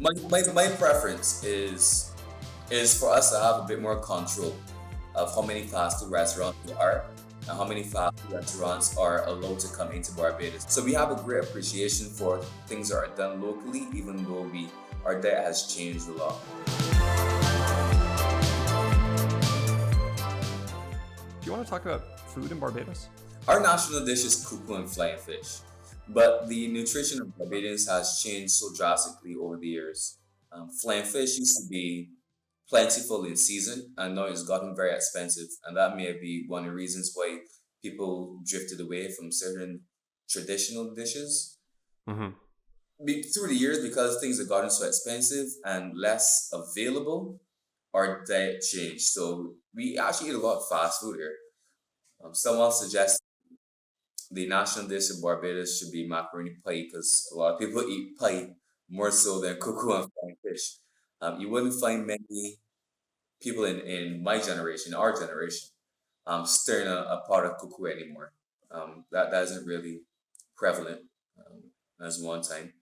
My preference is for us to have a bit more control of how many fast food restaurants there are and how many fast food restaurants are allowed to come into Barbados. So we have a great appreciation for things that are done locally, even though our diet has changed a lot. Do you want to talk about food in Barbados? Our national dish is cuckoo and flying fish, but the nutrition of Barbadians has changed so drastically over the years. Flying fish used to be plentiful in season, and now it's gotten very expensive, and that may be one of the reasons why people drifted away from certain traditional dishes. Mm-hmm. Through the years, because things have gotten so expensive and less available, our diet changed. So we actually eat a lot of fast food here. Someone suggests the national dish of Barbados should be macaroni pie because a lot of people eat pie more so than cuckoo and flying fish. You wouldn't find many people in my generation, our generation, stirring a pot of cuckoo anymore. That isn't really prevalent as one time.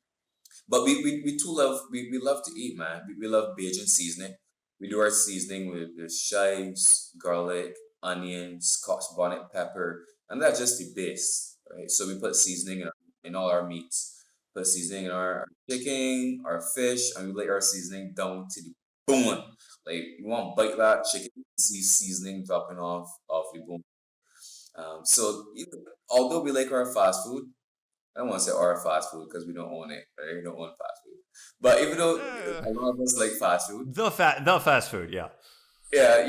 But we too we love to eat, man. We love Bajan seasoning. We do our seasoning with chives, garlic, onion, Scotch bonnet pepper, and that's just the base, right? So we put seasoning in all our meats. Put seasoning in our chicken, our fish, and we lay our seasoning down to the bone. Like you want to bite that chicken, you see seasoning dropping off the bone. Although we like our fast food, I don't want to say our fast food because we don't own it. Right? We don't own fast food. But even though a lot of us like fast food, The fast food, yeah. yeah,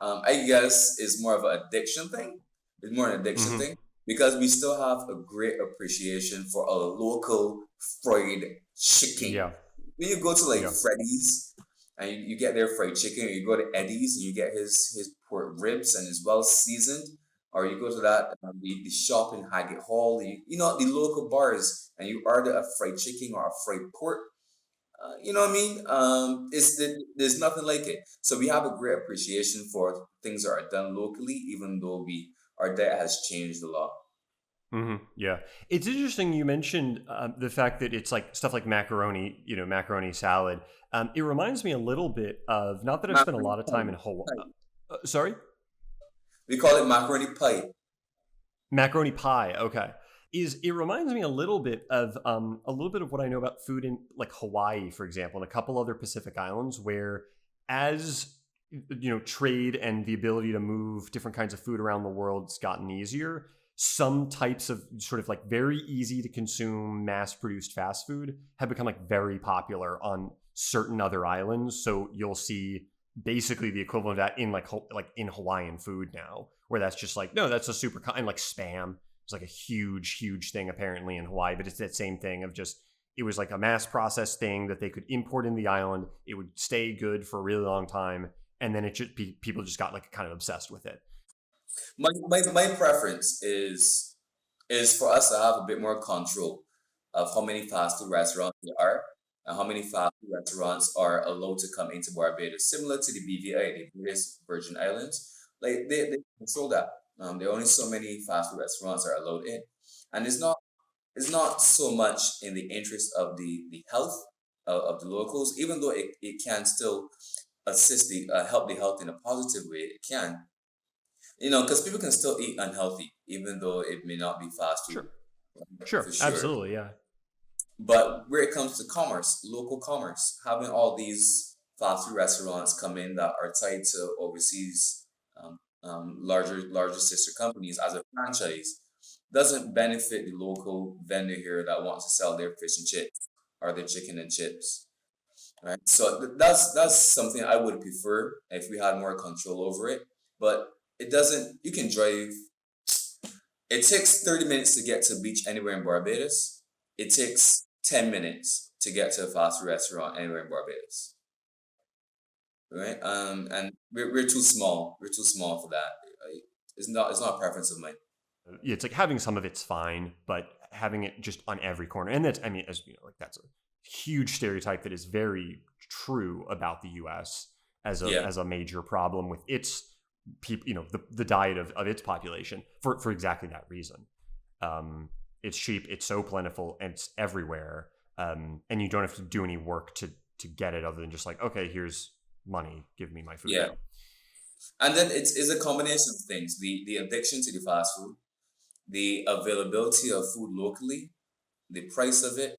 I guess it's more of an addiction thing. It's more an addiction Mm-hmm. thing because we still have a great appreciation for a local fried chicken. Yeah, When you go to like yeah. Freddy's and you get their fried chicken, or you go to Eddie's and you get his pork ribs and it's well seasoned, or you go to the shop in Haggett Hall, the local bars, and you order a fried chicken or a fried pork. You know what I mean? There's nothing like it. So we have a great appreciation for things that are done locally, even though our diet has changed a lot. Mm-hmm. Yeah, it's interesting you mentioned the fact that it's like stuff like macaroni, macaroni salad. It reminds me a little bit of, not that I've spent a Macaroni lot of time in Hawaii. pie. Sorry, We call it macaroni pie. macaroni pie. Okay, it reminds me a little bit of what I know about food in like Hawaii, for example, and a couple other Pacific islands, where as trade and the ability to move different kinds of food around the world's gotten easier, some types of sort of like very easy to consume mass produced fast food have become like very popular on certain other islands. So you'll see basically the equivalent of that in like in Hawaiian food now, where that's just like, no, that's a and like spam is like a huge thing apparently in Hawaii, but it's that same thing of just, it was like a mass processed thing that they could import in the island. It would stay good for a really long time, and then people just got like kind of obsessed with it. My preference is for us to have a bit more control of how many fast food restaurants there are and how many fast food restaurants are allowed to come into Barbados, similar to the BVI, the British Virgin Islands. Like they control that. There are only so many fast food restaurants are allowed in, and it's not so much in the interest of the health of the locals, even though it can still help the health in a positive way. It can, because people can still eat unhealthy, even though it may not be fast food, Sure. for Sure. sure. Absolutely. Yeah. But where it comes to commerce, local commerce, having all these fast food restaurants come in that are tied to overseas larger sister companies as a franchise doesn't benefit the local vendor here that wants to sell their fish and chips or their chicken and chips, right? So that's something I would prefer if we had more control over it. But it doesn't. You can drive. It takes 30 minutes to get to a beach anywhere in Barbados. It takes 10 minutes to get to a fast food restaurant anywhere in Barbados, right? And we're too small. We're too small for that. Right? It's not a preference of mine. Yeah, it's like having some of it's fine, but having it just on every corner, and that's, I mean, as you know, like that's a huge stereotype that is very true about the U.S. Yeah. as a major problem with its people, the diet of its population for exactly that reason. It's cheap, it's so plentiful, and it's everywhere, and you don't have to do any work to get it other than just like, okay, here's money, give me my food Yeah. now. And then it's a combination of things: the addiction to the fast food, the availability of food locally, the price of it.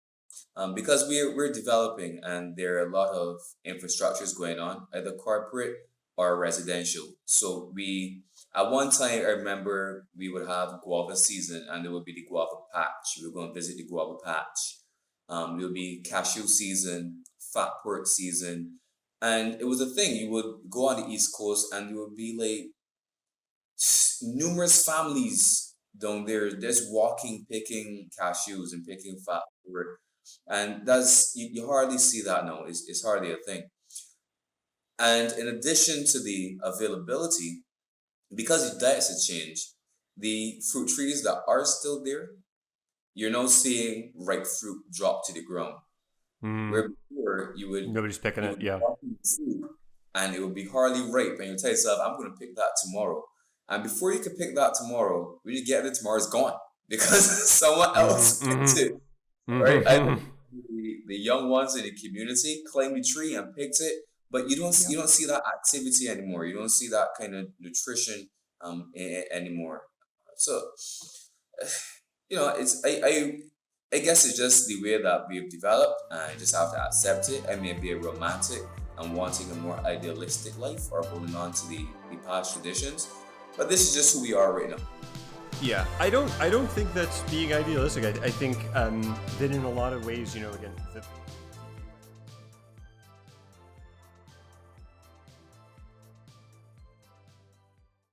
Because we're developing and there are a lot of infrastructures going on, either corporate or residential. So we at one time I remember we would have guava season and there would be the guava patch. We were going to visit the guava patch. There would be cashew season, fat pork season, and it was a thing. You would go on the East Coast and there would be like numerous families down there just walking, picking cashews and picking fat pork, and you hardly see that now. It's hardly a thing. And in addition to the availability, because the diets have changed, the fruit trees that are still there, you're now seeing ripe fruit drop to the ground. Mm, Where before nobody's picking you it. would Yeah. walk in the fruit and it would be hardly ripe, and you tell yourself, "I'm going to pick that tomorrow." And before you could pick that tomorrow, when you get it tomorrow, it's gone because someone Mm-hmm, else picked it. Right? I mm-hmm. think the young ones in the community climbed the tree and picked it, but Yeah. you don't see that activity anymore. You don't see that kind of nutrition anymore. So it's I guess it's just the way that we've developed, and you just have to accept it. I may be a romantic and wanting a more idealistic life or holding on to the past traditions, but this is just who we are right now. Yeah, I don't think that's being idealistic. I think that in a lot of ways, again,